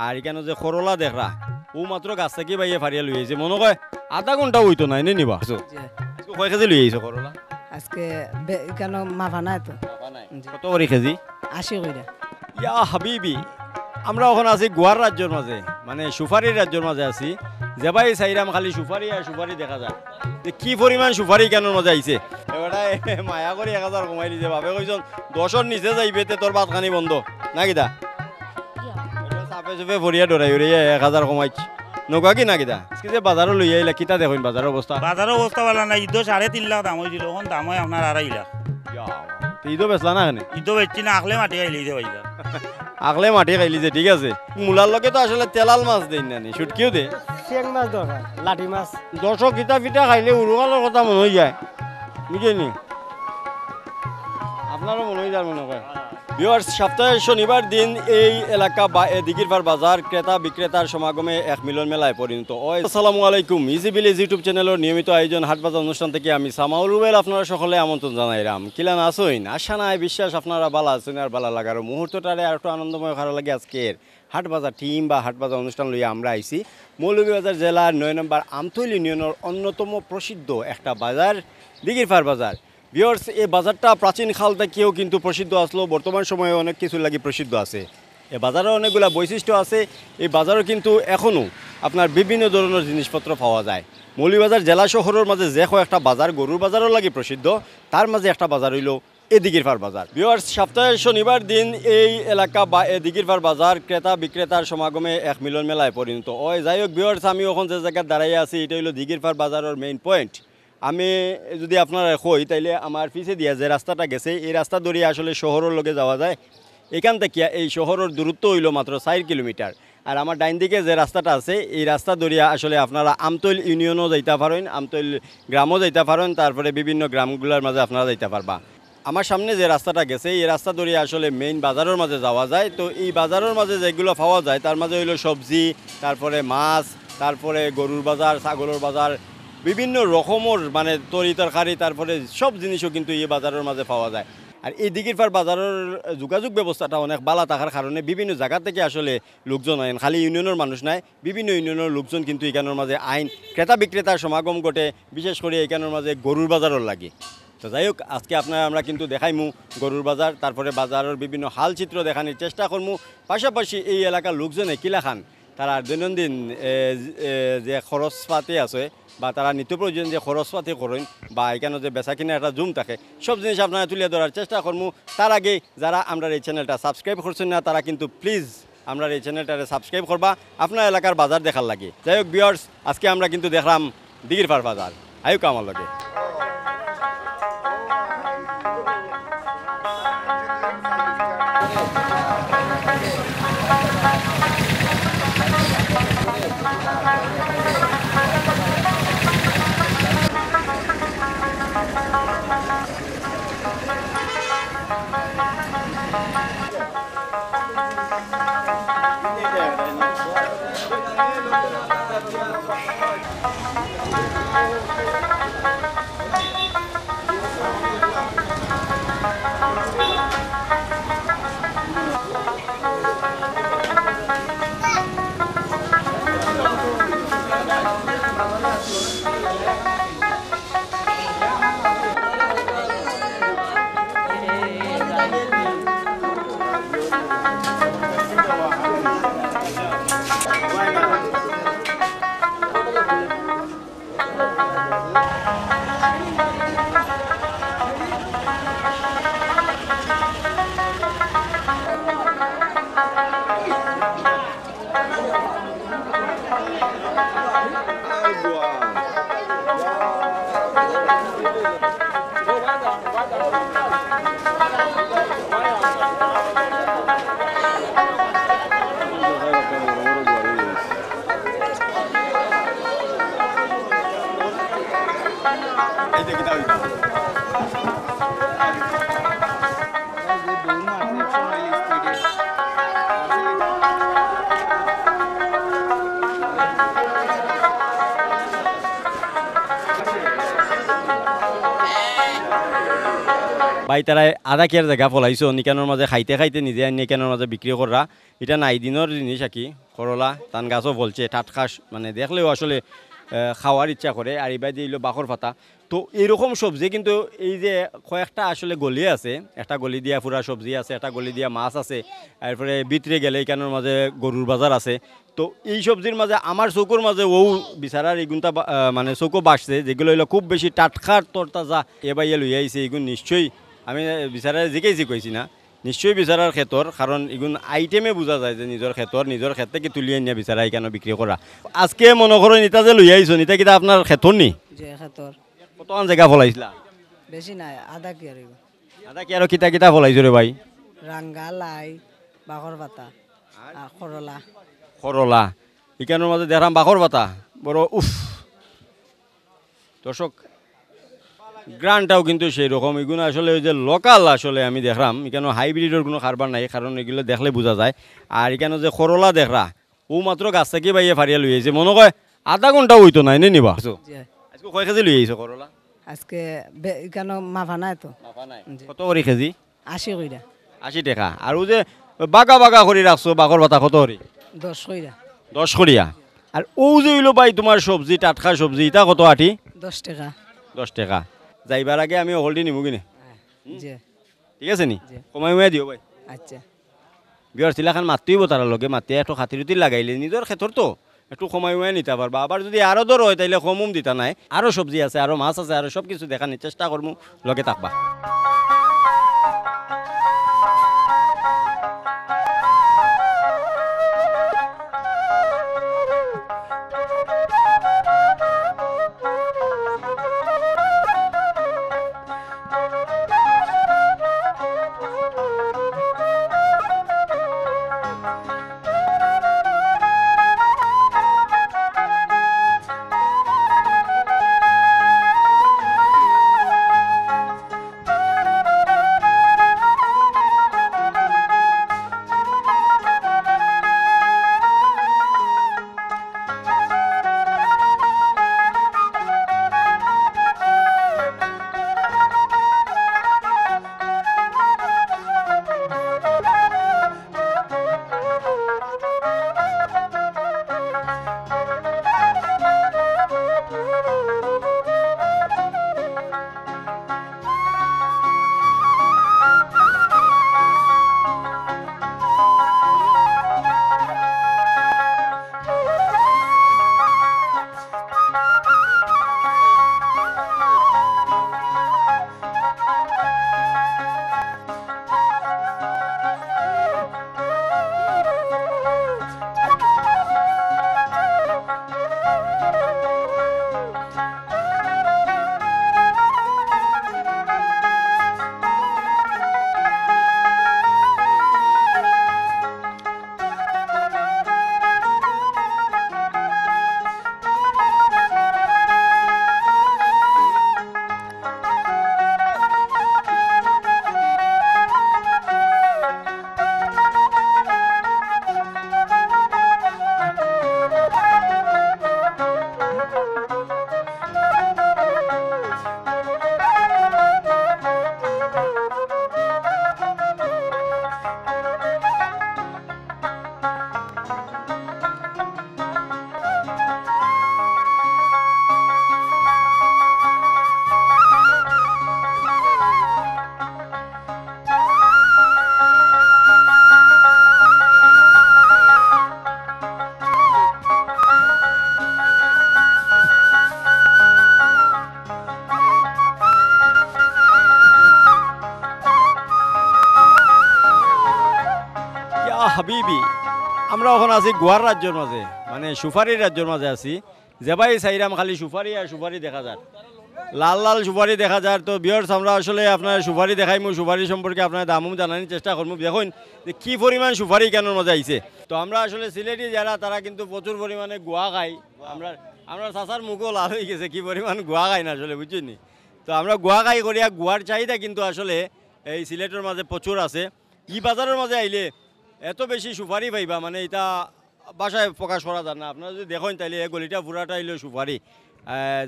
আর এখানে যে করলা দেখরা ও মাত্র গাছ থেকে বাইয়ে ফারিয়া লই আইছে মনে কয় আধা ঘন্টা হইতো নাই নে নিবা কয় কেজি লই আইছে করলা আজকে কেন মাফা নাই তো কত করে কেজি 80 কইরা ইয়া হাবিবি আমরা ওখানে আছি গোয়ার রাজ্যের মাঝে মানে সুপারির রাজ্যের মাঝে আছি যে ভাই চাইরাম খালি সুপারি আর সুপারি দেখা যায় কি পরিমাণ সুপারি কেন মাঝে আইছে এবারে মায়া করে 1000 কমাই দিছে ভাবে কইছন 10 নিচে যাইবে তে তোর ভাতখানি বন্ধ না কিটা চাপে চাপে ভরিয়া ডরাই উড়িয়ে 1000 কমাইছি নৌকা কি না কিটা আজকে যে বাজারও লই আইলা কিটা দেখুন বাজারের অবস্থা ভালো না ঈদ 3.5 লাখ দাম হয়েছিল এখন দাম হয় আপনার 2.5 লাখ ঈদও বেচলা না এখানে ঈদও বেচছি না আকলে মাটি খাইলি যে ভাইয়া আগলে মাটি খাইলি যে ঠিক আছে মূলার লগে তো আসলে তেলাল মাছ দেই না শুটকিও দে চেং মাছ দরকার লাঠি মাছ দর্শক কিতা পিঠা খাইলে উড়ুকালের কথা মনে হয়ে যায় বুঝেনি আপনারও মনে হয়ে যায় মনে হয় ভিউয়ার্স সপ্তাহের শনিবার দিন এই এলাকা বা দিঘিরপাড় বাজার ক্রেতা বিক্রেতার সমাগমে এক মিলন মেলায় পরিণত হয়। আসসালামু আলাইকুম ইজি ভিলেজ ইউটিউব চ্যানেলের নিয়মিত আয়োজন হাট বাজার অনুষ্ঠান থেকে আমি সামাউল রুবেল আপনারা সকলে আমন্ত্রণ জানাইলাম কিলান আসইন আশা নাই বিশ্বাস আপনারা ভালো আছেন আর ভালো লাগার মুহূর্তটারে আর একটু আনন্দময় ভালো লাগে আজকের হাট বাজার টিম বা হাট বাজার অনুষ্ঠান লইয়া আমরা আইছি মৌলভীবাজার জেলার 9 নম্বর আমতলী ইউনিয়নের অন্যতম প্রসিদ্ধ একটা বাজার দিঘিরপাড় বাজার। ভিউয়ার্স এই বাজারটা প্রাচীন কাল থেকেও কিন্তু প্রসিদ্ধ আসলো বর্তমান সময়ে অনেক কিছু লাগি প্রসিদ্ধ আছে এই বাজারের অনেকগুলো বৈশিষ্ট্য আছে এই বাজারও কিন্তু এখনও আপনার বিভিন্ন ধরনের জিনিসপত্র পাওয়া যায়। মৌলভীবাজার জেলা শহরের মাঝে যে একটা বাজার গরুর বাজারও লাগি প্রসিদ্ধ তার মাঝে একটা বাজার হইল এই দিঘিরপাড় বাজার। ভিউয়ার্স সপ্তাহের শনিবার দিন এই এলাকা বা দিঘিরপাড় বাজার ক্রেতা বিক্রেতার সমাগমে এক মিলন মেলায় পরিণত হয়। যাই হোক ভিউয়ার্স আমি এখন যে জায়গায় দাঁড়াইয়া আছি এটা হইল দিঘিরপাড় বাজারের মেইন পয়েন্ট। আমি যদি আপনারা কই তাইলে আমার পিছে দিয়া যে রাস্তাটা গেছে এই রাস্তা ধরিয়ে আসলে শহরের লগে যাওয়া যায় এখান থেকে এই শহরের দূরত্ব হইল মাত্র 4 কিলোমিটার আর আমার ডাইন দিকে যে রাস্তাটা আছে এই রাস্তা ধরিয়া আসলে আপনারা আমতল ইউনিয়নও যাইতে পারেন আমতল গ্রামও যাইতে পারেন তারপরে বিভিন্ন গ্রামগুলোর মাঝে আপনারা যাইতে পারবা। আমার সামনে যে রাস্তাটা গেছে এই রাস্তা ধরিয়ে আসলে মেইন বাজারের মাঝে যাওয়া যায় তো এই বাজারের মাঝে যেগুলো পাওয়া যায় তার মাঝে হইল সবজি তারপরে মাছ তারপরে গরুর বাজার ছাগলের বাজার বিভিন্ন রকমের মানে তরি তরকারি তারপরে সব জিনিসও কিন্তু এই বাজারের মাঝে পাওয়া যায়। আর এই দিঘিরপাড় বাজারের যোগাযোগ ব্যবস্থাটা অনেক ভালো থাকার কারণে বিভিন্ন জায়গা থেকে আসলে লোকজন আইন খালি ইউনিয়নের মানুষ নাই বিভিন্ন ইউনিয়নের লোকজন কিন্তু এখানের মাঝে আইন ক্রেতা বিক্রেতার সমাগম ঘটে বিশেষ করে এখানের মাঝে গরুর বাজারও লাগে। তো যাই হোক আজকে আমরা কিন্তু দেখাইমু গরুর বাজার তারপরে বাজারের বিভিন্ন হাল চিত্র দেখানোর চেষ্টা করমু পাশাপাশি এই এলাকার লোকজনে কিলা খান তারা দৈনন্দিন যে খরচপাতি আছে বা তারা নিত্য প্রয়োজন যে খরচপাতি করেন বা এখানে যে বেচা কিনা একটা জুম থাকে সব জিনিস আপনারা তুলে ধরার চেষ্টা করবো। তার আগে যারা আমরা এই চ্যানেলটা সাবস্ক্রাইব করছেন না তারা কিন্তু প্লিজ আমরা এই চ্যানেলটারে সাবস্ক্রাইব করবা আপনার এলাকার বাজার দেখার লাগে। যাই হোক ভিউয়ার্স আজকে আমরা কিন্তু দেখলাম দিঘিরপাড় বাজার আয়ুক আমার লগে বাই তারা আধা কেয়ার জায়গা ফলাইছো নিকানোর মাঝে খাইতে খাইতে নিজে আনি নিকানোর মাঝে বিক্রি করা এটা নাই দিনের জিনিস আর কি করলা তান গাছও বলছে টাটকা মানে দেখলেও আসলে খাওয়ার ইচ্ছা করে আর এবার দিল বাখর পাতা তো এইরকম সবজি কিন্তু এই যে কয়েকটা আসলে গলি আছে একটা গলি দিয়া পুরা সবজি আছে একটা গলি দিয়া মাছ আছে এরপরে ভিতরে গেলে এখানের মাঝে গরুর বাজার আছে তো এই সবজির মাঝে আমার চৌকোর মাঝে ও বিচারার এগুনটা মানে চৌকো বাসছে যেগুলো হইলো খুব বেশি টাটকার তরতাজা এবার ইয়ে লইয়া আইছে এগুন নিশ্চয়ই আমি বিচারার জিকেছি কইছি না নিশ্চয়ই বিচারার ক্ষেত্র কারণ এগুন আইটেমে বোঝা যায় যে নিজের ক্ষেত থেকে তুলিয়ে নিয়ে বিচারা এখানে বিক্রি করা আজকে মনে করো নিতা যে লইয়া আইছো নিতা কিতা আপনার ক্ষেত্র নি যে খেতর কতক্ষণ জায়গা ফলাইছিলা বেশি নাই আধা কি আর আদা কি আরো কিতা কিতা ফলাইছো রে ভাই রাঙ্গা লাই বাখর পাতা আর করলা করলা এখানের মাঝে দেখলাম বাখর পাতা বড় উফ দর্শক গ্রানটাও কিন্তু সেই রকম এগুলো আসলে ওই যে লোকাল আসলে আমি দেখলাম এখানে হাইব্রিডের কোনো কারবার নাই কারণ এগুলো দেখলে বোঝা যায় আর এখানে যে করলা দেখরা ও মাত্র গাছ থেকে বাইয়ে ফারিয়া লই আইছে মনে হয় আধা ঘন্টা হইতো নাই নে নিবা যে আজকে কয় কেজি লই আইছো করলা আজকে এখানে মাফা নাই তো জি। কত করে কেজি 80 কইরা 80 টাকা আর ও যে বাগা বাগা করে রাখছো বাঘর পাতা কত করে 10 কইরা 10 করিয়া আর ও যে হইলো ভাই তোমার সবজি টাটকা সবজি এটা কত আটি 10 টাকা 10 টাকা যাইবার আগে আমি হলদি নিমু কিনে জি ঠিক আছে নি জি। কমাই মমাই দিও ভাই আচ্ছা বিয়ার চিলাখান মাতিব তার লগে মাতি একটু খাতির উতির লাগাইলে নিজের ক্ষেত্র তো একটু সময় মমাই নিতে পারবা আবার যদি আরো দর হয় তাইলে কমুম দিতা নাই আরো সবজি আছে আরো মাছ আছে আরো সব কিছু দেখানোর চেষ্টা করবো লগে থাকবা হাবিবি আমরা এখন আছি গোয়ার রাজ্যের মাঝে মানে সুপারি রাজ্যের মাঝে আছি যেবাই চাইরাম খালি সুপারি আর সুপারি দেখা যায় লাল লাল সুপারি দেখা যায় তো বিয়ার্স আমরা আসলে আপনার সুপারি দেখাইমু সুপারি সম্পর্কে আপনার দামও জানানোর চেষ্টা করবো দেখুন যে কী পরিমাণ সুপারি কেনার মাঝে আইছে তো আমরা আসলে সিলেটি যারা তারা কিন্তু প্রচুর পরিমাণে গোয়া খাই আমরা আমরা চাচার মুখও লাল হয়ে গেছে কী পরিমাণ গোয়া খাই না আসলে বুঝছেন তো আমরা গোয়া খাই করিয়া গোয়ার চাহিদা কিন্তু আসলে এই সিলেটের মাঝে প্রচুর আছে ই বাজারের মাঝে আইলে এত বেশি সুপারি পাইবা মানে এটা বাসায় প্রকাশ করা যায় না আপনারা যদি দেখেন তাইলে এই গলিটা পুরাটা আইলে সুপারি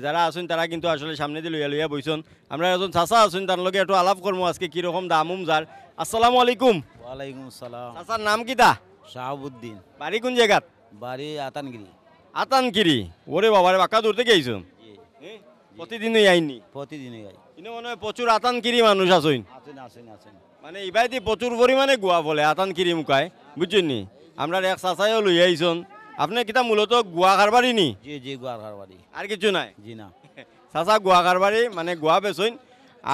যারা আছেন তারা কিন্তু আসলে সামনে দিয়ে লইয়া লইয়া বইছেন। আমরা একজন চাচা আছেন তার লগে একটু আলাপ করবো আজকে কীরকম দাম যার। আসসালামু আলাইকুম। ওয়ালাইকুম সালাম। চাচার নাম কিতা? শাহাবুদ্দিন। বাড়ি কোন জায়গাত? বাড়ি আতানগিরি। আতানগিরি। ওরে বাবারে, বাঁকা দূর থেকে আইছেন? প্রতিদিনই আইনি? প্রতিদিনই গাই। কিন্তু মনে হয় প্রচুর আতানগিরি মানুষ আছেন। আছেন আছেন আছেন। মানে ইবাইতে প্রচুর পরিমাণে গুয়া বলে আতানগিরি মুখায়, বুঝছেন নি? আমরা এক চাচাইও লই আইছেন। আপনি কিতা মূলত গুয়া কারবারি নি? জি জি, গোয়ার বাড়ি। আর কিছু নাই? জি না। চাচা গুয়া কারবারি, মানে গুয়া বেচইন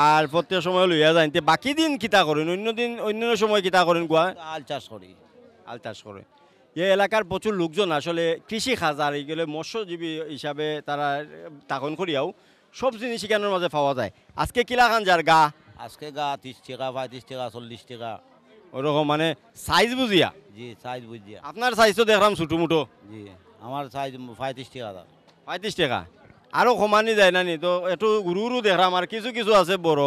আর প্রত্যেক সময় লইয়া যাইতে। বাকি দিন কিতা করেন? অন্য সময় কিতা করেন? গুয়া আল চাষ করি। আল চাষ করে। এই এলাকার প্রচুর লোকজন আসলে কৃষি খাজার এইগুলো মৎস্যজীবী হিসাবে তারা তাকন করিয়াও সব জিনিস এখানের মাঝে পাওয়া যায়। আজকে কিলা খান যার গা? আজকে গা 30 টাকা, 35 টাকা, 40 টাকা। ওরকম মানে সাইজ বুঝিয়া? জি, সাইজ বুঝিয়া। আপনার সাইজ তো দেখলাম ছোটো মুটো। জি, আমার সাইজ 35 টাকা দাম। 35 টাকা। আরও কমানি যায় না নি? তো একটু গুরু গুরু দেখলাম, আর কিছু কিছু আছে বড়।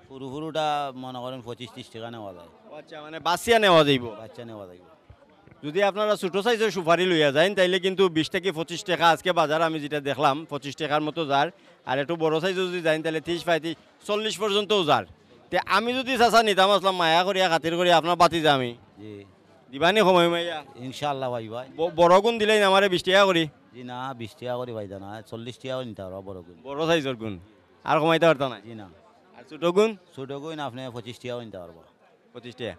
সরু সরুটা মনে করেন 25-30 টাকা নেওয়া যায়। আচ্ছা, মানে বাছিয়া নেওয়া যাইব? বাচ্চা নেওয়া যাইব। যদি আপনারা ছোটো সাইজের সুপারি লইয়া যান তাইলে কিন্তু 20 থেকে 25 টাকা আজকে বাজার আমি যেটা দেখলাম 25 টাকার মতো যার। আর একটু বড় সাইজে যদি যান তাহলে 30, 35, 40 পর্যন্তও যার। তে আমি যদি চাচা নিতাম আসলাম মায়া করিয়া খাতির করিয়া আপনার বাতি যামি জি, দিবানি সময় মাইয়া? ইনশাআল্লাহ ভাই ভাই। বড় গুণ দিলেই না আমারে 20 টাকা করি? জি না, 20 টাকা করে ভাই না, 40 টাকাও নিতে পারবো বড় গুণ। বড় সাইজের গুণ আর কমাইতে পারতো না? জি না। আর ছোটো গুণ? ছোট গুণ আপনি 25 টাকাও নিতে পারবো। 25 টাকা।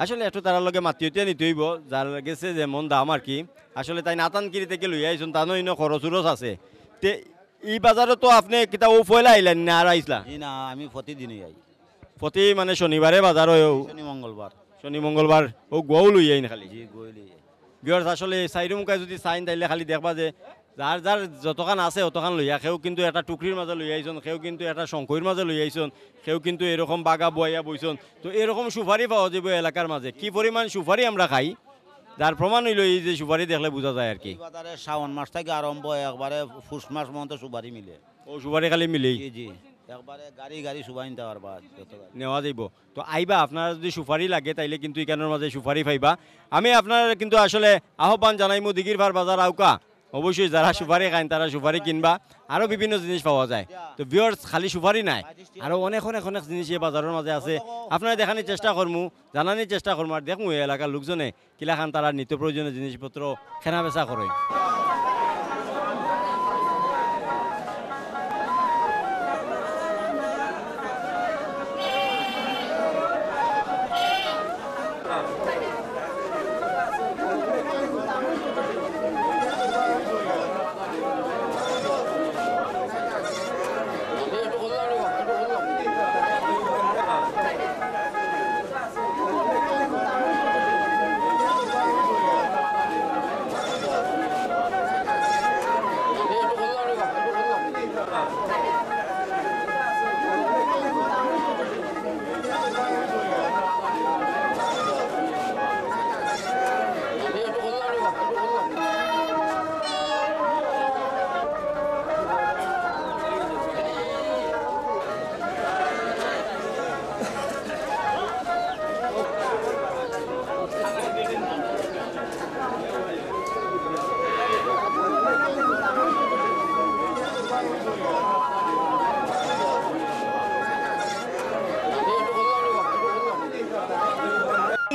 আসলে একটু তার লগে মাতিয়ে নিতে হইব, যার গেছে যেমন দাম আর কি। আসলে তাই নাতানকিরি থেকে লইয়া আইসুন, তা নয় খরচ উরচ আছে। তে এই বাজারে তো আপনি কিতা ও পয়লা আইলেন না আর আইসলা? জি না, আমি প্রতিদিনই যাই। প্রতি মানে শনিবারে বাজার হয়? শনি মঙ্গলবার। শনি মঙ্গলবার ও গোও লই আইন খালি? জি, গইলি যাই। বিয়ার্স আসলে সাইডমুখায় যদি চাইন তাইলে খালি দেখবা যে যার যার যতখান আছে অতখান লইয়া। সেও কিন্তু এটা টুকরির মাঝে লই আইছন, সেও কিন্তু এটা শঙ্কইর মাঝে লই আইছন, সেও কিন্তু এরকম বাগা বইয়া বইছন। তো এরকম সুপারি পাওয়া যাবে এলাকার মাঝে। কি পরিমাণ সুপারি আমরা খাই যার প্রমাণ হইল এই যে সুপারি দেখলে বোঝা যায় আর কি। এই বাজারে শ্রাবণ মাস থেকে আরম্ভ একবারে ফুস মাস পর্যন্ত সুপারি মিলে। ও সুপারি খালি মিলেই? জি জি, একবারে গাড়ি গাড়ি সুপারি নিতে পারবা, যত গাড়ি নেওয়া যাইব। তো আইবা, আপনার যদি সুপারি লাগে তাইলে কিন্তু এখানের মাঝে সুপারি পাইবা। আমি আপনার কিন্তু আসলে আহ্বান জানাইমু দিঘির ভার বাজার আউকা। অবশ্যই যারা সুপারি খান তারা সুপারি কিনবা, আরও বিভিন্ন জিনিস পাওয়া যায়। তো ভিউয়ার্স খালি সুপারি নাই, আরও অনেক অনেক অনেক জিনিস এই বাজারের মাঝে আছে। আপনারা দেখানোর চেষ্টা করমু, জানানোর চেষ্টা করমু, আর দেখমু এই এলাকার লোকজনে কিলা খান তারা নিত্য প্রয়োজনীয় জিনিসপত্র কেনা বেচা করে।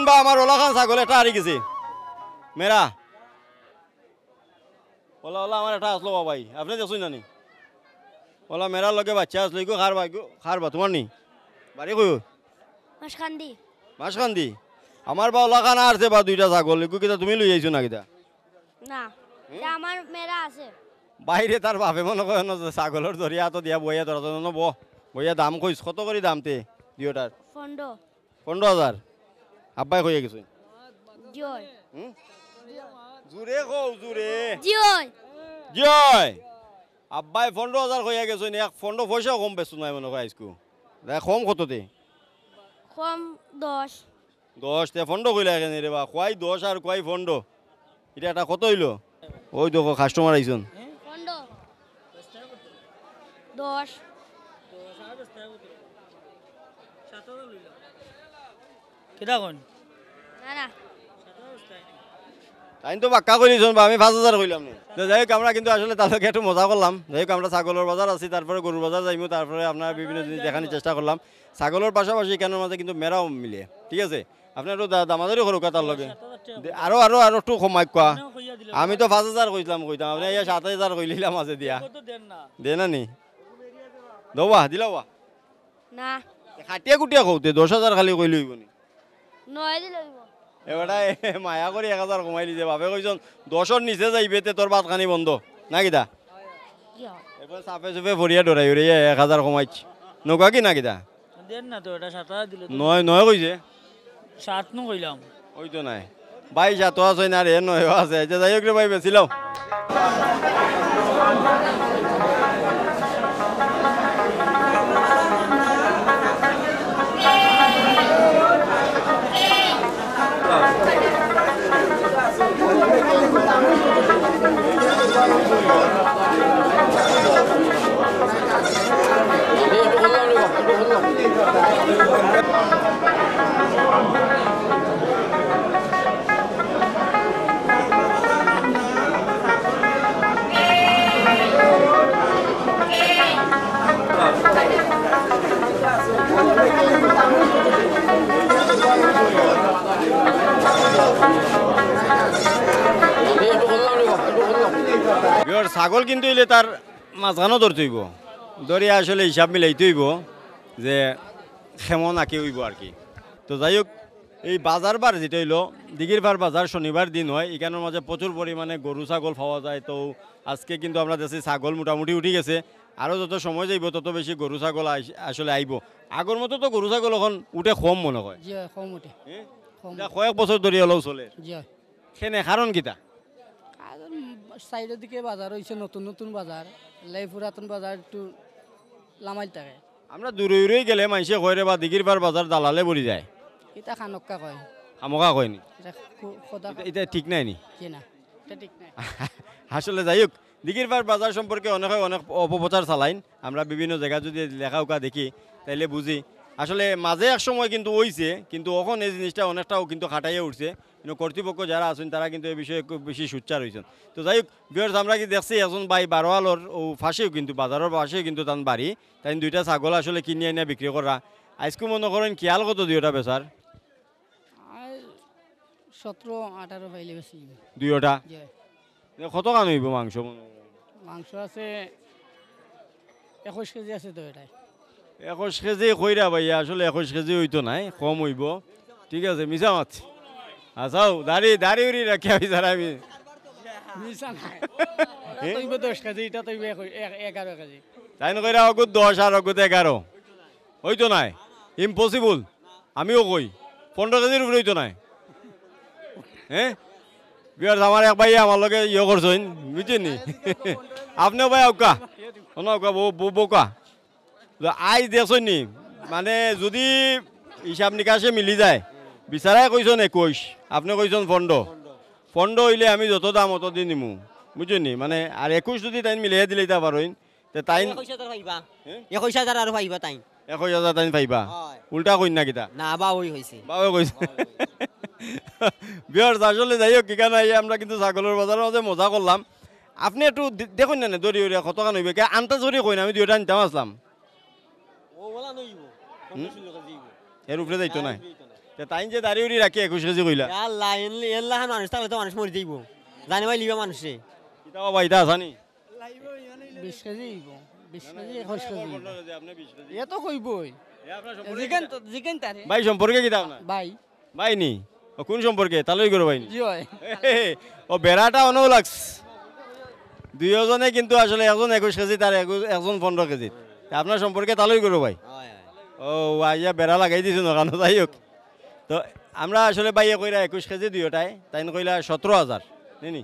বা আমার ওলা খান ছাগল এটা হারিয়ে গেছে মেরা। ওলা ওলা আমার এটা আসলো বাবাই, আপনি দেখুন জানি ওলা মেরার লগে বাচ্চা আসলো ইগো খারবা তোমার নি বাড়ি কই? মাসখান্দি। মাসখান্দি। আমার বা ওলা খান আসছে বা দুইটা ছাগল ইগো কিতা তুমি লই আইছো না কিতা? না, এটা আমার মেরা আছে। বাইরে তার বাপে মনে করেন ছাগলের ধরিয়া তো দিয়া বইয়া ধরা জন্য বইয়া দাম কইস কত করে দামতে দুইটার? ফন্ডো 15,000। আব্বাই কইয়া গেছে জয় জুরে কও জুরে জয় জয়। আব্বাই 15,000 কইয়া গেছে এক 15 পয়সা কম বেচো নাই মনে হয় আজকু। দেখ কম কততে? কম 10। 10 তে 15 কইলা কেন রে বা? কয় 10 আর কয় 15? এটা একটা কত হইলো? ওই দেখো কাস্টমার আইছন। ফন্ডো 10। কিটা কোন না না, তাই তো বাক্কা কইলিছন বা আমি 5,000 কইলাম না। তো যাই হোক আমরা কিন্তু আসলে তাদেরকে একটু মজা করলাম। যাই হোক আমরা ছাগলের বাজার আছি, তারপরে গরুর বাজার যাইমু, তারপরে আপনার বিভিন্ন জিনিস দেখানোর চেষ্টা করলাম। ছাগলের পাশাপাশি এখানের মাঝে কিন্তু মেরাও মিলে, ঠিক আছে? আপনার একটু দামাদারি করুক তার লগে, আরো আরো আরো একটু কমাই কোয়া। আমি তো 5,000 কইতাম আপনি 7,000 কইলিলাম আছে দিয়া দে না নি দবা দিলাওয়া না খাটিয়া কুটিয়া কৌতে 10,000 খালি কইলি হইব নি? 9 দিলে হইব। এবারে মায়া করে 1,000 কমাই দিছে বাপে কইছন 10-র নিচে যাইবে তে তোর ভাত খানি বন্ধ না কিতা? কি হয়? এবার চাপে চুপে ভরিয়া ডরাই উড়িয়ে 1,000 কমাইছি নৌকা কি না কিতা? দেন না তো এটা 7,000 দিলে তো। নয় নয় কইছে 7 নো কইলাম। ওই তো নাই 22 তো আছে না রে, 9 আছে। আচ্ছা যাই হোক রে ভাই বেছিলাম। ছাগল কিন্তু এলে তার মাঝখানো ধরতে হইব, ধরিয়া আসলে হিসাব মিলাইতে হইব যে কেমন আঁকি হইব আর কি। তো যাই হোক এই বাজার বার যেটা হইলো দিঘিরপাড় বাজার শনিবার দিন হয়, এখানের মাঝে প্রচুর পরিমাণে গরু ছাগল পাওয়া যায়। তো আজকে কিন্তু আমরা দেখছি ছাগল মোটামুটি উঠি গেছে, আরও যত সময় যাইব তত বেশি গরু ছাগল আসলে আইব। আগর মতো তো গরু ছাগল এখন উঠে কম মনে হয়, জি কম উঠে কম। কয়েক বছর ধরে হলেও চলে জি সেনে কারণ কিতা? সাইডের দিকে বাজার হয়েছে, নতুন নতুন বাজার, লাই পুরাতন বাজার একটু লামাইল থাকে। আমরা দূরে দূরেই গেলে মানুষে কয়রে বা দিঘিরপাড় বাজার দালালে বলি যায়, এটা খানক্কা কয়, আমকা কয়নি, এটা খোদা এটা ঠিক নাই নি? কি না, এটা ঠিক নাই। আসলে যাই হোক দিঘিরপাড় বাজার সম্পর্কে অনেকে অনেক অপপ্রচার চালাইন, আমরা বিভিন্ন জায়গা যদি লেখা উকা দেখি তাইলে বুঝি আসলে মাঝে এক সময় কিন্তু হইছে, কিন্তু এখন এই জিনিসটা অনেকটাও কিন্তু খাটাইয়ে উঠছে। কিন্তু কর্তৃপক্ষ যারা আছেন তারা কিন্তু এই বিষয়ে খুব বেশি সুচ্চার হয়েছেন। তো যাই হোক ভিউয়ার্স আমরা কি দেখছি এখন ভাই বারোয়ালোর ও ফাঁসেও কিন্তু বাজারের পাশেও কিন্তু তান বাড়ি, তাই দুইটা ছাগল আসলে কিনে এনে বিক্রি করা। আজকে মনে করেন খেয়াল কত দুইটা বেচার? 17-18 পাইলে বেশি। দুইটা জি কত কান হইব মাংস? মাংস আছে 21 কেজি আছে তো এটাই। 21 কেজি কইরা ভাইয়া, আসলে 21 কেজি হইতো নাই, কম হইব। ঠিক আছে মিশা মাছ আচ্ছাও দাড়ি উড়ি রাখি বিচার আমি মিশা নাই, তৈব 10 কেজি, এটা তৈব 11 কেজি। তাই না কইরা অগুত 10 আর অগুত 11 হইতো নাই, ইম্পসিবল। আমিও কই 15 কেজির উপরে হইতো নাই। হ্যাঁ বিয়ার আমার এক ভাই আমার লগে ইয়ে করছেন বুঝছেন নি? আপনিও ভাই আউকা ওকা বোকা আই দেখছেন নি? মানে যদি হিসাব নিকাশে মিলি যায়, বিচারাই কইছেন 21, আপনি কইছেন 15 হইলে আমি যত দাম অত দিন নিমু বুঝছেন নি? মানে আর 21 যদি তাই মিলিয়ে দিলে তা পারইন তাই 21,000 আর পাইবা তাই 21,000 তাই পাইবা। উল্টা কইন না কিতা? না বা ওই হইছে বাবা কইছে। বিয়ার আসলে যাই হোক কিখানে আমরা কিন্তু ছাগলের বাজারের মাঝে মজা করলাম। আপনি একটু দেখুন না দড়ি উড়িয়া কত কান হইবে আনতে জড়ি কই না, আমি দুইটা আনতাম আসলাম এর উপরে যাইতো না। তাই যে দাড়ি উড়ি রাখি 21 কেজি কইলা আল্লাহ এল্লাহ মানুষ তাহলে তো মানুষ মরে যাইব, জানি ভাই লিবা মানুষে কিতা বাবা এটা আসানি 20 কেজি 20 কেজি 21 কেজি আপনি 20 কেজি এ তো কইবই। জিকেন তারে ভাই সম্পর্কে কিতা না ভাই ভাই নি ও কোন সম্পর্কে তালই করো ভাই নি? জি হয়। ও বেড়াটা অনেক লাগছে দুইজনে কিন্তু আসলে একজন 21 কেজি তার একজন 15 কেজি, আপনার সম্পর্কে তালই করো ভাই। ও আইয়া বেড়া লাগাই দিছো না কেন? যাই হোক তো আমরা আসলে বাইয়ে কইরা 21 কেজি দুইটাই তাই কইলা 17,000 নি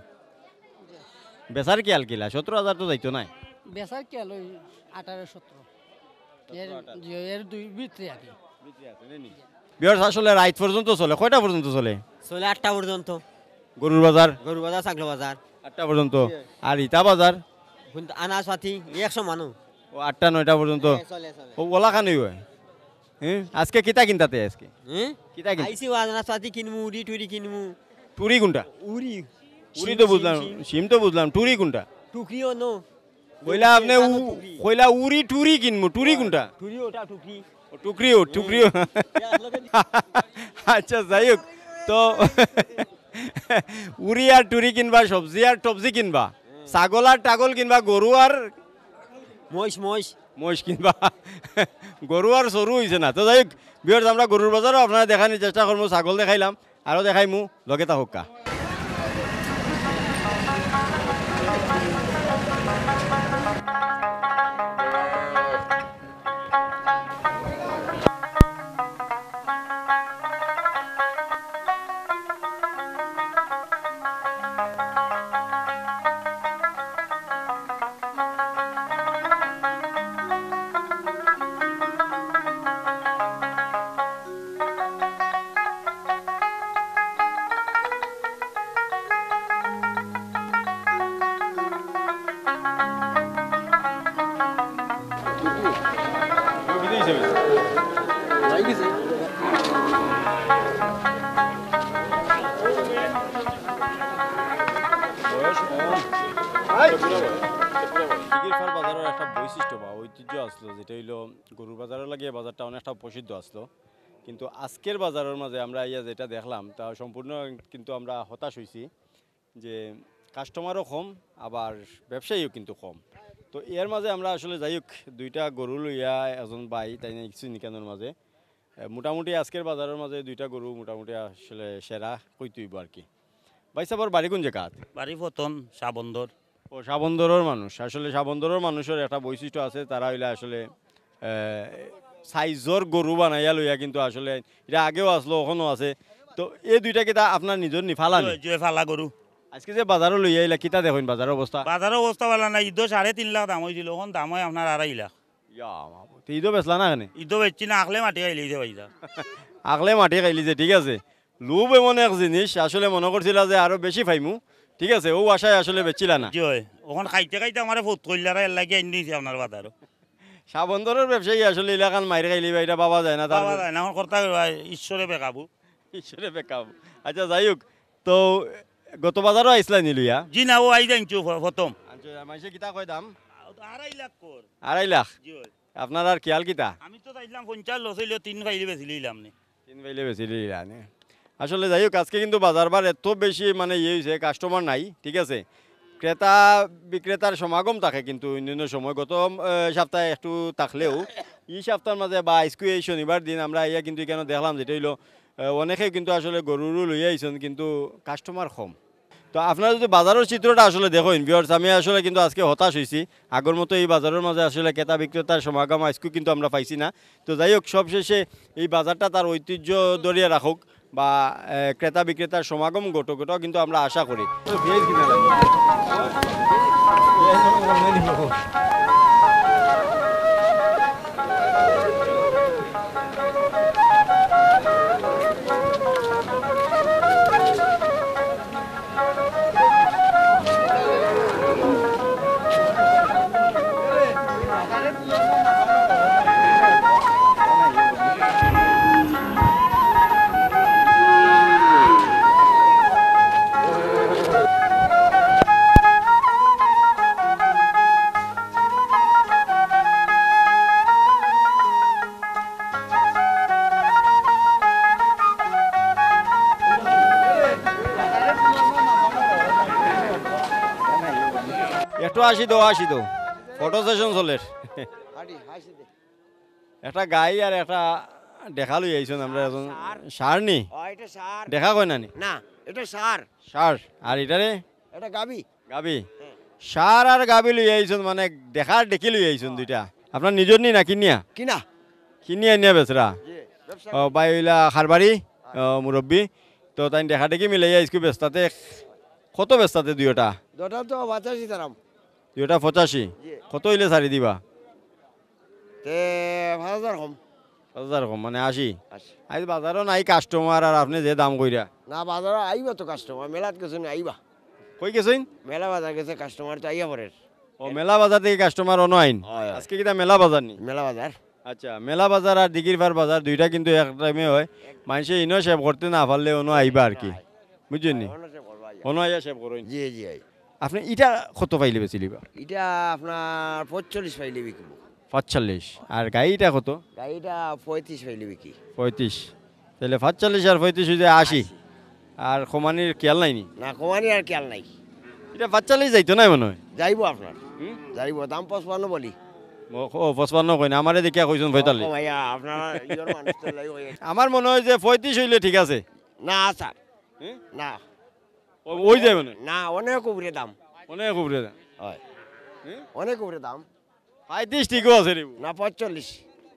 বেচার কি আলকিলা 17,000 তো যাইতো নাই বেচার কি হলো 18-17 এর দুই ভিতরে আর কি। বিয়ার আসলে রাইট পর্যন্ত চলে, কয়টা পর্যন্ত চলে? চলে 8টা পর্যন্ত গরুর বাজার, গরু বাজার ছাগল বাজার 8টা পর্যন্ত। আর ইটা বাজার আনাজ পাতি 100 মানুষ ও 8টা 9টা পর্যন্ত। চলে চলে ও ওলা খানি হয়। হ্যাঁ আজকে কিতা কিনতাতে আজকে হ্যাঁ কিতা কিন আইসি আনাজ পাতি কিনমু উড়ি টুরি কিনমু পুরি কোনটা? উড়ি উরি তো বুঝলাম, সিম তো বুঝলাম, টুরি কোনটা? টুকরিও নো কইলা আপনি কইলা উরি টুরি কিনবো, টুরি কোনটা? টুকরি ওটা টুকরি টুকরিও টুকরিও। আচ্ছা যাই হোক, তো উরি আর টুরি কিনবা, সবজি আর টবজি কিনবা, ছাগল আর টাগল কিনবা, গরু আর মহিষ মহিষ মহিষ কিনবা, গরু আর সরু হয়েছে না। তো যাই হোক ভিউয়ার্স, আমরা গরুর বাজারও আপনারা দেখানোর চেষ্টা করবো, ছাগল দেখাইলাম, আরও দেখাইমু, লগে তা হোক্কা। দিঘিরপাড় বাজারের একটা বৈশিষ্ট্য বা ঐতিহ্য আসলো, যেটা হইলো গরুর বাজারের লাগিয়ে বাজারটা অনেকটা প্রসিদ্ধ আসলো, কিন্তু আজকের বাজারের মাঝে আমরা ইয়া যেটা দেখলাম তা সম্পূর্ণ কিন্তু আমরা হতাশ হয়েছি যে কাস্টমারও কম, আবার ব্যবসায়ীও কিন্তু কম। তো এর মাঝে আমরা আসলে যাই হোক দুইটা গরু লইয়া একজন ভাই তাই না কিছু নিকানোর মাঝে মোটামুটি আজকের বাজারের মাঝে দুইটা গরু মোটামুটি আসলে সেরা কইতেইব আর কি। ভাই সাহেবের বাড়ি কোন জায়গা? বাড়ি ফতন সাবন্দর। ও সাবন্দরের মানুষ। আসলে সাবন্দরের মানুষের একটা বৈশিষ্ট্য আছে, তারা হইলে আসলে সাইজর গরু বানাইয়া লইয়া, কিন্তু আসলে এটা আগেও আসলো এখনও আছে। তো এই দুইটা কিতা আপনার নিজের নি ফালানি? জয় ফালা গরু। আজকে যে বাজারও লইয়া আইলা কিতা দেখুন বাজারের অবস্থা? বাজারের অবস্থা ভালো না, ঈদও 3.5 লাখ দাম হয়েছিল, এখন দাম হয় আপনার 2.5 লাখ। ঈদও বেচলা না এখানে? ঈদও বেচছি না, আকলে মাটি খাইলিছে ভাইদা। আগলে মাটি খাইলিছে, ঠিক আছে। লোভ এমন এক জিনিস, আসলে মনে করছিলা যে আরো বেশি ফাইমু, ঠিক আছে, ও আশায় আসলে বেচিলা না। জয় ওখান খাইতে খাইতে আমার ফুট করলারা এর লাগে আনি দিয়েছে আপনার বাজারও। সাবন্দরের ব্যবসায়ী আসলে এলাকান মাইর খাইলি বা এটা পাওয়া যায় না, পাওয়া যায় না, এখন কর্তা ঈশ্বরে বেকাবু। ঈশ্বরে বেকাব। আচ্ছা যাই হোক, তো গত বাজারও আইসলা নিলিয়া? জি না, ও আই জানছো প্রথম। মাইসে কিতা কয় দাম? 2.5 লাখ কর। 2.5 লাখ? জয় আপনার আর খেয়াল কিতা? আমি তো চাইলাম 50 লস হইলেও 3 ফাইলে বেচিলাম নি। 3 পাইলে বেশি লিলা নে। আসলে যাই হোক আজকে কিন্তু বাজার বার এত বেশি মানে ইয়ে হয়েছে, কাস্টমার নাই, ঠিক আছে, ক্রেতা বিক্রেতার সমাগম থাকে, কিন্তু অন্যান্য সময় গত সপ্তাহে একটু থাকলেও এই সপ্তাহের মাঝে বা আজকে এই শনিবার দিন আমরা ইয়া কিন্তু কেন দেখলাম যেটা হইলো অনেকে কিন্তু আসলে গরুরও লইয়া আইছেন, কিন্তু কাস্টমার কম। তো আপনারা যদি বাজারের চিত্রটা আসলে দেখেন ভিউয়ার্স, আমি আসলে কিন্তু আজকে হতাশ হয়েছি। আগের মতো এই বাজারের মাঝে আসলে ক্রেতা বিক্রেতার সমাগম আজকেও কিন্তু আমরা পাইছি না। তো যাই হোক সবশেষে এই বাজারটা তার ঐতিহ্য ধরিয়ে রাখুক বা ক্রেতা বিক্রেতার সমাগম ঘটুক, কিন্তু আমরা আশা করি। একটু আসি তো ফটো সেশন চলে। একটা গাই আর একটা দেখা লই আইছেন আমরা, এখন সার নি দেখা কয় নানি? না এটা সার সার আর এটারে এটা গাবি গাবি। সার আর গাবি লই আইছেন, মানে দেখার দেখি লই আইছেন দুইটা। আপনার নিজের নি না কিনিয়া? কিনা কিনিয়া নিয়া বেচরা? ও বাই হইলা খারবাড়ি মুরব্বী। তো তাই দেখা দেখি মিলাই আইসকু বেচতাতে কত বেচতাতে দুইটা? দুটা তো 85 দাম। দুইটা 85? কত হইলে ছাড়ি দিবা? তে 5000 কম। 5000 কম মানে 80? আজ বাজারও নাই কাস্টমার, আর আপনি যে দাম কইরা। না বাজার আইবা তো কাস্টমার, মেলাত গেছে না আইবা। কই গেছেন? মেলা বাজার গেছে কাস্টমার তো আইয়া পরে। ও মেলা বাজার থেকে কাস্টমার অন আইন? আজকে কিটা মেলা বাজার নি? মেলা বাজার। আচ্ছা, মেলা বাজার আর দিঘিরপাড় বাজার দুইটা কিন্তু এক টাইমে হয়। মানুষে ইনো সেভ করতে না পারলে অন্য আইবা আর কি, বুঝছেন নি? অনাইয়া সেভ করেন জি জি আই আপনি এটা কত পাইলে বেশি লিবা এটা আপনার 45 পাইলে বিকিব 45 আর গাড়িটা কত গাড়িটা 35 পাইলে বিকি 35 তাহলে 45 আর 35 হয়ে যায় 80 আর কমানির খেয়াল নাইনি না কমানি আর খেয়াল নাই এটা 45 যাইতো না মনে হয় যাইব আপনার যাইব দাম 55 বলি ও 55 কই না আমারে দেখিয়া কইছেন 45 ভাইয়া আপনার ইয়র মানুষ তো লাই হয়ে আমার মনে হয় যে 35 হইলে ঠিক আছে না স্যার না ওই যায় মানে না অনেক উপরে দাম অনেক উপরে হয় অনেক উপরে দাম 35 ঠিকও আছে রে না 45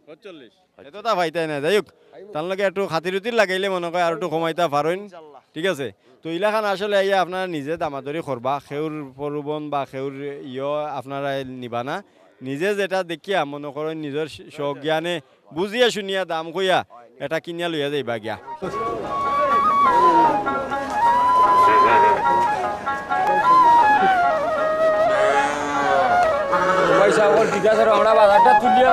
45 এত তা ভাইতাই না যাই হোক তার লগে একটু খাতিরুতির লাগাইলে মনে হয় আর একটু কমাইতা পারেন ঠিক আছে তো ইলাখান আসলে ইয়া আপনারা নিজে দামাদরি করবা খেউর পরবন বা খেউর আপনারা নিবা না নিজে যেটা দেখিয়া মনে করেন নিজের সজ্ঞানে বুঝিয়া শুনিয়া দাম কইয়া এটা কিনিয়া লইয়া যাইবা গিয়া পয়সা ওর ঠিক আছে আমরা বাজারটা তুলিয়া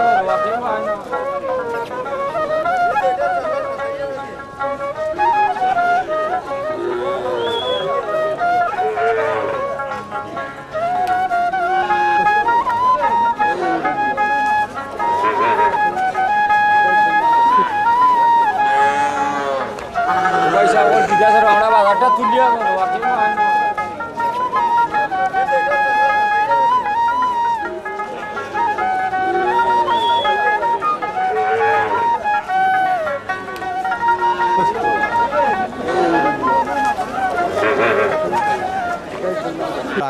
পয়সা ওর ঠিক আছে আমরা বাজারটা তুলিয়া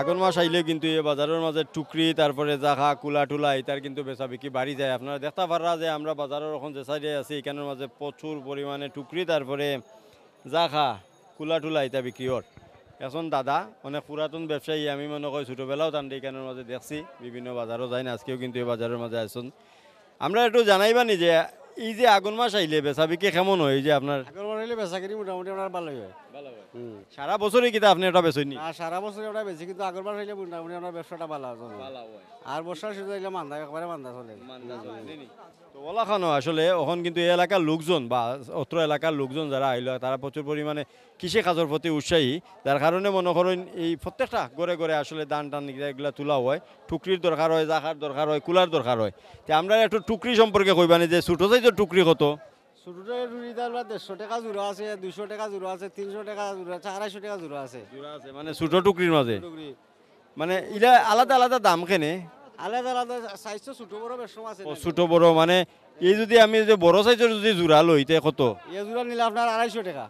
আগুন মাস আইলে কিন্তু এই বাজারের মাঝে টুকরি তারপরে জাখা কুলা টুলা এটার কিন্তু বেচা বিক্রি বাড়ি যায় আপনারা দেখতে পারা যে আমরা বাজারের এখন যে সাইডে আছি এখানের মাঝে প্রচুর পরিমাণে টুকরি তারপরে জাখা কুলা টুলা এটা বিক্রি হর এখন দাদা অনেক পুরাতন ব্যবসায়ী আমি মনে করি ছোটোবেলাও তান এখানের মাঝে দেখছি বিভিন্ন বাজারও যাই না আজকেও কিন্তু এই বাজারের মাঝে আসুন আমরা একটু জানাইবানি যে এই যে আগুন মাস আইলে বেচা বিক্রি কেমন হয় যে আপনার আগুন মাস আইলে বেচা কিনি মোটামুটি আপনার ভালো হয় সারা বছরই কিন্তু আপনি এটা বেচেননি আর সারা বছর আমরা বেশি কিন্তু আগুন মাস আইলে মোটামুটি আপনার ব্যবসাটা ভালো হয় আর বর্ষার শুধু আইলে মান্দা একবারে মান্দা চলে তো ওলাখানো আসলে এখন কিন্তু এই এলাকার লোকজন বা অত্র এলাকার লোকজন যারা আইলো তারা প্রচুর পরিমাণে কৃষি কাজের প্রতি উৎসাহী যার কারণে মনে করেন এই প্রত্যেকটা ঘরে ঘরে আসলে ধান টান এগুলা তোলা হয় টুকরির দরকার হয় জাখার দরকার হয় কুলার দরকার হয় তো আমরা একটু টুকরি সম্পর্কে কইবানি যে ছোটো সাইজের টুকরি কত ছোটটা রুড়িটা 150 টাকা জোড়া আছে 200 টাকা জোড়া আছে 300 টাকা জোড়া আছে 250 টাকা জোড়া আছে মানে ছোট টুকরির মাঝে মানে এটা আলাদা আলাদা দাম কেনে আলাদা আলাদা সাইজ তো ছোট বড় বেশ আছে ছোট বড় মানে এই যদি আমি যে বড় সাইজের যদি জোড়া লই তে কত এই জোড়া নিলে আপনার 250 টাকা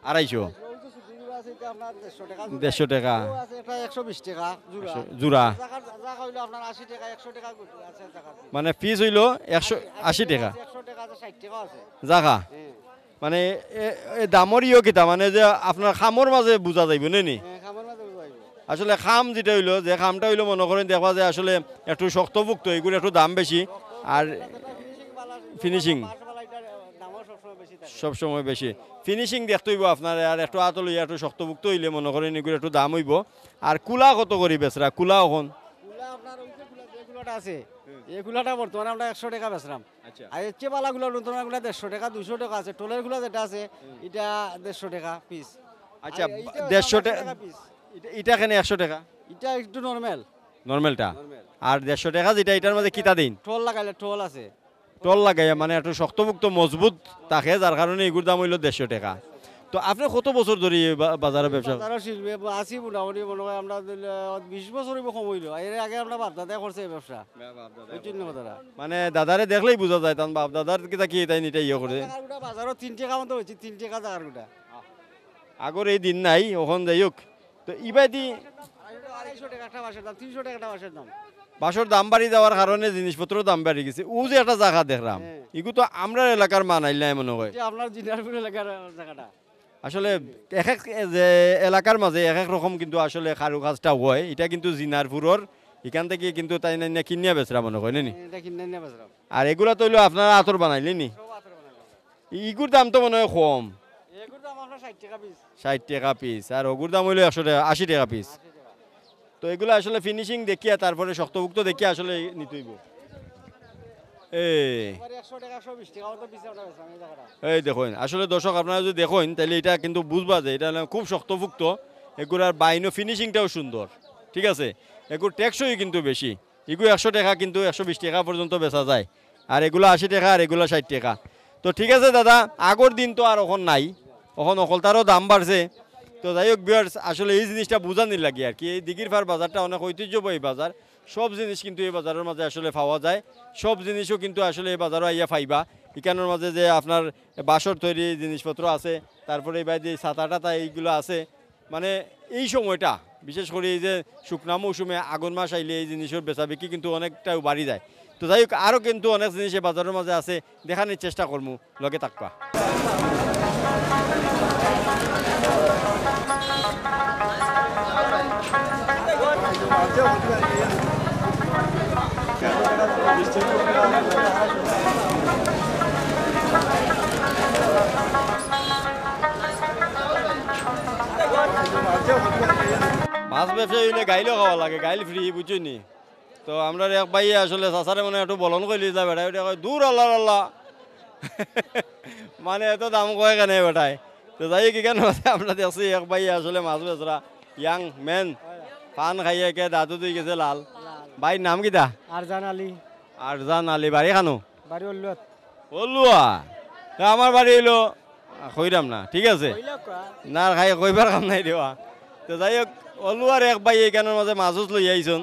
250 150 টাকা আছে এটা 120 টাকা জোড়া জোড়া জায়গা হইলো আপনার 80 টাকা 100 টাকা আছে জায়গা মানে পিস হইলো 180 টাকা 100 টাকা আছে 60 টাকা আছে জায়গা মানে এই দামর কিতা মানে যে আপনার খামর মাঝে বুঝা যাইব নি খামার মাঝে বুঝাইবো আসলে খাম যেটা হইলো যে খামটা হইলো মনে করেন দেখবা যে আসলে একটু শক্তভুক্ত এগুলো একটু দাম বেশি আর ফিনিশিং সব সময় বেশি ফিনিশিং দেখতে হইব আপনার আর একটু আতল হইয়া একটু শক্তভুক্ত হইলে মনে করেন এগুলো একটু দাম হইব আর কুলা কত করি বেচরা কুলা এখন কুলা আপনার ওই যে কুলাটা আছে এই কুলাটা বর্তমানে আমরা 100 টাকা বেচলাম আর এর চেয়ে বালাগুলো নতুন গুলা 150 টাকা 200 টাকা আছে টোলের গুলা যেটা আছে এটা 150 টাকা পিস আচ্ছা 150 টাকা পিস এটা এখানে 100 টাকা এটা একটু নরমাল নরমালটা আর 150 টাকা যেটা এটার মধ্যে কিতা দিন টোল লাগাইলে টোল আছে টোল লাগাই মানে একটু শক্তভুক্ত মজবুত থাকে যার কারণে এগুর দাম হইল 150 টাকা তো আপনি কত বছর ধরে বাজারে ব্যবসা বাজারে শিল্পে আছি মোটামুটি মনে হয় আমরা 20 বছর কম হইলো এর আগে আমরা বাপ দাদা করছে এই ব্যবসা মানে দাদারে দেখলেই বোঝা যায় তান বাপ দাদার কিতা কি তাই নিটা ইয়ে করে বাজারও 3 টাকা মতো হয়েছে 3 টাকা জায়গার গোটা আগর এই দিন নাই ওখান যাই হোক তো ইবাদি 250 টাকা একটা বাসের দাম 300 টাকা একটা বাসের দাম বাসর দাম বাড়ি যাওয়ার কারণে জিনিসপত্র দাম বাড়ি গেছে ও যে একটা জায়গা দেখলাম এগু তো আমরা এলাকার মানাইল নাই মনে হয় আপনার জিনারপুর এলাকার জায়গাটা আসলে এক এক যে এলাকার মাঝে এক এক রকম কিন্তু আসলে কারু কাজটা হয় এটা কিন্তু জিনারপুরের এখান থেকে কিন্তু তাই না কিনিয়া বেচরা মনে হয় নি আর এগুলা তো হইলো আপনারা আতর বানাইলে নি ইগুর দাম তো মনে হয় কম 60 টাকা পিস আর ওগুর দাম হইলো 100 টাকা 80 টাকা পিস তো এগুলো আসলে ফিনিশিং দেখিয়া তারপরে শক্তভুক্ত দেখিয়া আসলে নিতে হইব এই দেখুন আসলে দর্শক আপনারা যদি দেখুন তাহলে এটা কিন্তু বুঝবা যে এটা খুব শক্তভুক্ত এগুলার বাইনো ফিনিশিংটাও সুন্দর, ঠিক আছে। এগুলো টেকসই কিন্তু বেশি, এগুলো 100 টাকা কিন্তু 120 টাকা পর্যন্ত বেচা যায়, আর এগুলো 80 টাকা আর এগুলো 60 টাকা। তো ঠিক আছে দাদা, আগর দিন তো আর এখন নাই, এখন অকলতারও দাম বাড়ছে। তো যাই হোক ভিউয়ার্স, আসলে এই জিনিসটা বোঝানির লাগে আর কি। এই দিঘিরপাড় বাজারটা অনেক ঐতিহ্যবাহী বাজার, সব জিনিস কিন্তু এই বাজারের মাঝে আসলে পাওয়া যায়, সব জিনিসও কিন্তু আসলে এই বাজারও আইয়া পাইবা। এখানের মাঝে যে আপনার বাসর তৈরি জিনিসপত্র আছে, তারপরে এই বাইরে ছাতা টাতা এইগুলো আছে। মানে এই সময়টা বিশেষ করে এই যে শুকনা মৌসুমে আগুন মাস আইলে এই জিনিসের বেচা বিক্রি কিন্তু অনেকটা বাড়ি যায়। তো যাই হোক, আরও কিন্তু অনেক জিনিস এই বাজারের মাঝে আছে, দেখানোর চেষ্টা করবো, লগে থাকবা। মাছ ব্যবসা হইলে গাইলেও খাওয়া লাগে, গাইল ফ্রি, বুঝছো নি। তো আমরা এক ভাই আসলে চাচারে মানে একটু বলন করলি যা বেটাই, ওটা কয় দূর আল্লাহ আল্লাহ মানে এত দাম কয় কেন বেটায়। তো যাই কি কেন আমরা দেখছি এক ভাই আসলে মাছ বেচরা ইয়াং মেন পান খাইয়ে কে দাদু তুই গেছে লাল। ভাই নাম কিতা? আরজান আলী। আরজান আলী, বাড়ি খানো? বাড়ি উল্লত। বলুয়া আমার বাড়ি হইলো কইরাম না, ঠিক আছে না খাই কইবার কাম নাই দেওয়া। তো যাই হোক, অলুয়ার এক ভাই এইখানের মাঝে মাছ লই আইছন।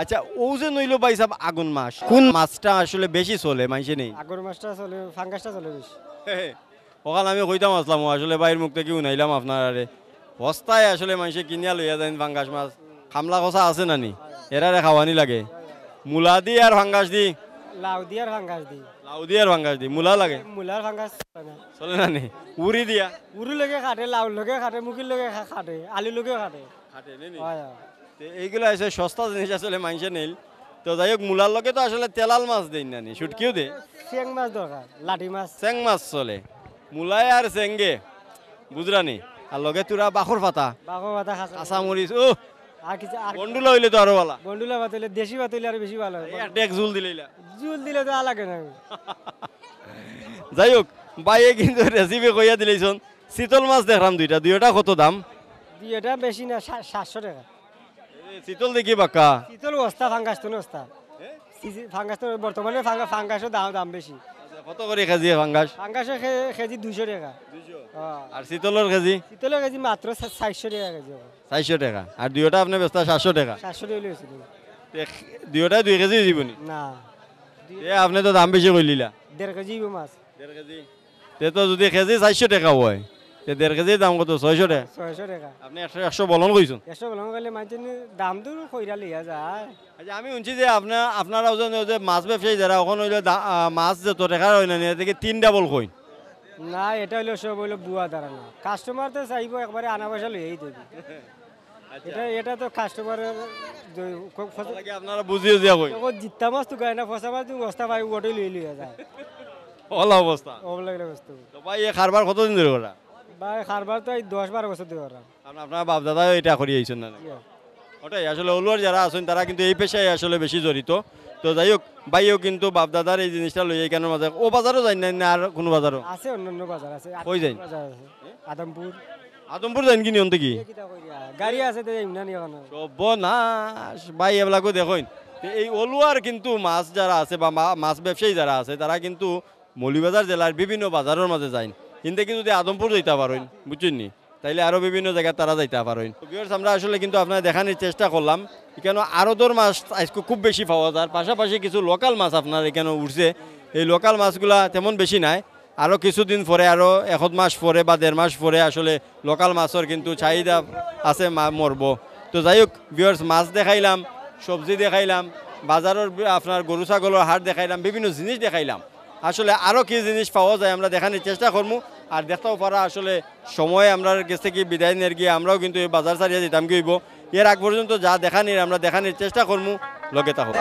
আচ্ছা, ও যে নইলো ভাই সাহেব আগুন মাছ, কোন মাছটা আসলে বেশি চলে মাইসে নেই? আগুন মাছটা চলে, ফাঙ্গাসটা চলে বেশি। ওখানে আমি কইতাম আসলাম, আসলে বাইরের মুখ থেকে উনাইলাম আপনার আরে বস্তায় আসলে মানুষে কিনিয়া লইয়া যায় ফাঙ্গাস মাছ। খামলা কষা আছে নানি, এরারে খাওয়ানি লাগে। মূলা দি আর ফাঙ্গাস দি? লাউ দি আর ফাঙ্গাস দি। লাউ দি আর ফাঙ্গাস দি, মূলা লাগে? মূলার ফাঙ্গাস চলে নানি? উড়ি দিয়া? উড়ি লগে খাটে, লাউ লগে খাটে, মুখির লগে খাটে, আলু লগে খাটে। খাটে নি? হয়। এইগুলো আছে সস্তা জিনিস আসলে মানুষে নেই। তো যাই হোক, মূলার লগে তো আসলে তেলাল মাছ দেই নানি, শুটকিও দে? চেং মাছ দরকার, লাঠি মাছ। চেং মাছ চলে, মূলায় আর চেঙ্গে, বুঝরানি। আর লগে তোরা বাখর পাতা, বাখর পাতা, কাঁচা মরিচ, ও আর কিছু আর বন্ডুলা হইলে তো আরো ভালো। বন্ডুলা ভাত হইলে, দেশি ভাত হইলে আর বেশি ভালো হয়। এক জুল দিলেইলা, জুল দিলে তো আলাগে না। যাই হোক, বাইয়ে কিন্তু রেসিপি কইয়া দিলেইছন। শীতল মাছ দেখলাম দুইটা কত দাম? এটা বেশি না, 700 টাকা। শীতল দেখি বাক্কা, শীতল বস্তা, ফাঙ্গাস তো নস্তা। ফাঙ্গাস তো বর্তমানে ফাঙ্গাসের দাম বেশি। কত করে কেজি ফাঙ্গাস? ফাঙ্গাসের কেজি 200 টাকা। আর শীতলের কেজি? শীতলের কেজি মাত্র 400 টাকা কেজি। 400 টাকা। আর দুইটা আপনি ব্যস্ত 700 টাকা? 700 টাকা লইছিল। দুইটা 2 কেজি দিবনি? না, আপনি তো দাম বেশি কইলিলা। 1.5 কেজি মাছ। 1.5 কেজি? তে তো যদি কেজি 400 টাকা হয়, তে 1.5 কেজি দাম কত? 600 টাকা। 600 টাকা। আপনি 100 বলন কইছুন? 100 বলন কইলে মাঝে দাম তো কইরা লিয়া যায়। আচ্ছা, আমি শুনছি যে আপনারাও যে মাছ ব্যবসায়ী যারা ওখানে হইলে মাছ যত টাকার হয় না, থেকে 3 ডাবল কই না। এটা হইলো সব হইলো বুয়া দাঁড়ানো। কাস্টমার তো চাইবো একবারে আনা পয়সা লইয়াই দেবে। এটা তো কাস্টমারের আপনারা বুঝিয়ে দিয়া কই জিত্তা মাছ তো গায় না, ফসা মাছ তুমি বস্তা পাই ওটাই লিয়া যায়। ওলা অবস্থা, ওগুলো বস্তু। তো ভাই এই খারবার কতদিন ধরে করা? ভাই খারবার তো এই 10-12 বছর ধরে করা। আপনার বাপ দাদা এটা করি আইছেন না? ওটাই আসলে অলুয়ার যারা আছেন তারা কিন্তু এই পেশায় আসলে বেশি জড়িত। তো যাই হোক, ভাইও কিন্তু বাপ দাদার এই জিনিসটা লই কেন মাঝে ও বাজারও যাই না, আর কোনো বাজারও আছে? অন্যান্য বাজার আছে। কই যাই? আদমপুর। আদমপুর যাইন কিনি অন্তে কি গাড়ি আছে তো এমনি নিয়ে কেন? সর্বনাশ ভাই, এগুলাকে দেখুন। এই অলুয়ার কিন্তু মাছ যারা আছে বা মাছ ব্যবসায়ী যারা আছে তারা কিন্তু মৌলভীবাজার জেলার বিভিন্ন বাজারের মাঝে যায়। কিন্তু যদি আদমপুর যাইতে পারেন, বুঝছেন নি, তাইলে আরো বিভিন্ন জায়গায় তারা যাইতে পারেন। আমরা আসলে কিন্তু আপনার দেখানোর চেষ্টা করলাম। এখানে আরদর মাছ আজকে খুব বেশি পাওয়া যায়, পাশাপাশি কিছু লোকাল মাছ আপনার এখানে উঠছে। এই লোকাল মাছগুলা তেমন বেশি নাই, আরও কিছুদিন পরে, আরও 1 মাস পরে বা 1.5 মাস পরে আসলে লোকাল মাছের কিন্তু চাহিদা আছে, মরব। তো যাই হোক ভিউয়ার্স, মাছ দেখাইলাম, সবজি দেখাইলাম, বাজারের আপনার গরু ছাগলের হাট দেখাইলাম, বিভিন্ন জিনিস দেখাইলাম। আসলে আরও কি জিনিস পাওয়া যায় আমরা দেখানোর চেষ্টা করবো। আর দেখতেও পারা আসলে সময় আমরা গেছে কি বিদায় নিয়ে গিয়ে আমরাও কিন্তু এই বাজার ছাড়িয়ে যেতাম কি হইব। এর আগ পর্যন্ত যা দেখানির আমরা দেখানোর চেষ্টা করবো, লগে থাকো।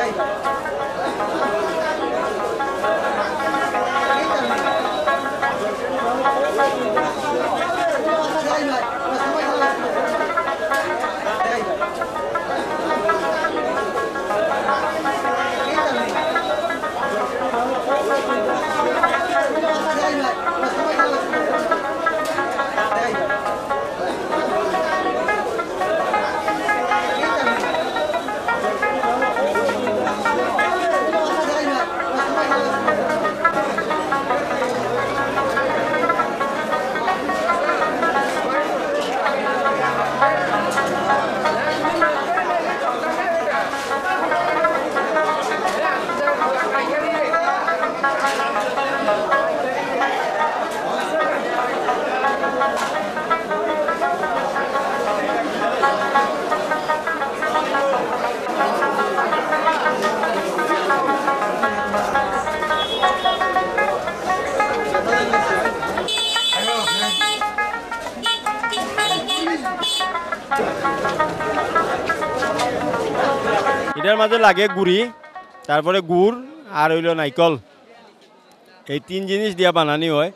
এটার মাঝে লাগে গুড়ি, তারপরে গুড় আর হইল নাইকল, এই 3 জিনিস দিয়া বানানি হয়।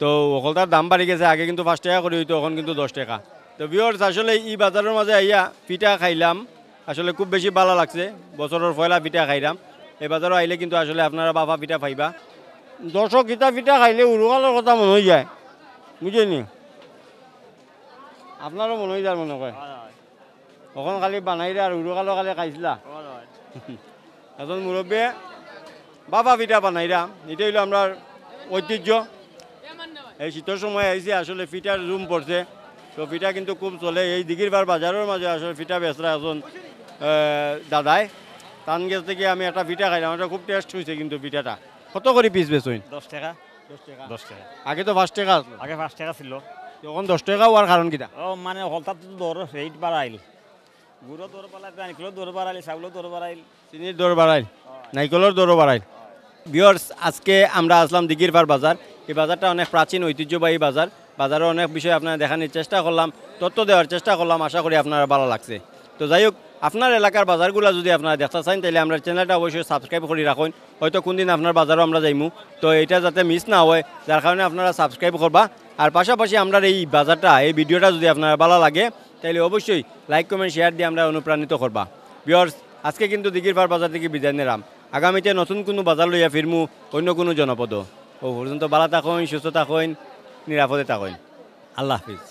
তো ওখানটার দাম বাড়ি গেছে, আগে কিন্তু 5 টাকা করে হইতো, এখন কিন্তু 10 টাকা। তো ভিউয়ার্স আসলে এই বাজারের মাঝে আইয়া পিঠা খাইলাম, আসলে খুব বেশি ভালো লাগছে, বছরের পয়লা পিঠা খাইলাম। এই বাজারও আইলে কিন্তু আসলে আপনারা বাবা পিঠা পাইবা। দর্শক ইটা পিঠা খাইলে উরুকালের কথা মনে হয়ে যায়, বুঝেনি? আপনারও মনে হয়ে যায় মনে করে, ওখান খালি বানাইলে আর উরুকালও খালি খাইছিলা। এখন মুরব্বী বাবা পিঠা বানাইরা, এটা হইলো আমরা ঐতিহ্য। এই শীতের সময় আইসি আসলে পিঠার জুম পড়ছে, তো পিঠা কিন্তু খুব চলে। এই দিঘিরপাড় বাজারের মাঝে আসলে পিঠা বেচরা এখন দাদাই টান গেছ থেকে আমি একটা পিঠা খাইলাম, এটা খুব টেস্ট হয়েছে। কিন্তু পিঠাটা কত করে পিস বেচুন? 10 টাকা। 10 টাকা। আগে তো 5 টাকা আসলো, আগে 5 টাকা ছিল, তখন 10 টাকা হওয়ার কারণ কিটা? ও মানে হলতার তো দর রেট বাড়াইল, গুড়ো দর বাড়াইল, নারিকেলও দর বাড়াইল, চাউলও দর বাড়াইল, চিনির দর বাড়াইল, নাইকলের দরও বাড়াইল। ভিউয়ার্স আজকে আমরা আসলাম দিঘিরপাড় বাজার। এই বাজারটা অনেক প্রাচীন ঐতিহ্যবাহী বাজার। বাজারে অনেক বিষয় আপনারা দেখানোর চেষ্টা করলাম, তথ্য দেওয়ার চেষ্টা করলাম, আশা করি আপনারা ভালো লাগছে। তো যাই হোক, আপনার এলাকার বাজারগুলো যদি আপনারা দেখতে চান তাহলে আমরা চ্যানেলটা অবশ্যই সাবস্ক্রাইব করে রাখুন। হয়তো কোন দিন আপনার বাজারও আমরা যাইমু, তো এটা যাতে মিস না হয়, যার কারণে আপনারা সাবস্ক্রাইব করবা। আর পাশাপাশি আমরা এই বাজারটা, এই ভিডিওটা যদি আপনারা ভালো লাগে তাহলে অবশ্যই লাইক কমেন্ট শেয়ার দিয়ে আমরা অনুপ্রাণিত করবা। ভিউয়ার্স আজকে কিন্তু দিঘিরপাড় বাজার থেকে বিদায় নিলাম। আগামীতে নতুন কোনো বাজার লইয়া ফিরমু, অন্য কোনো জনপদ। ও পর্যন্ত ভালো থাকুন, সুস্থ থাকুন, নিরাপদে থাকুন। আল্লাহ হাফিজ।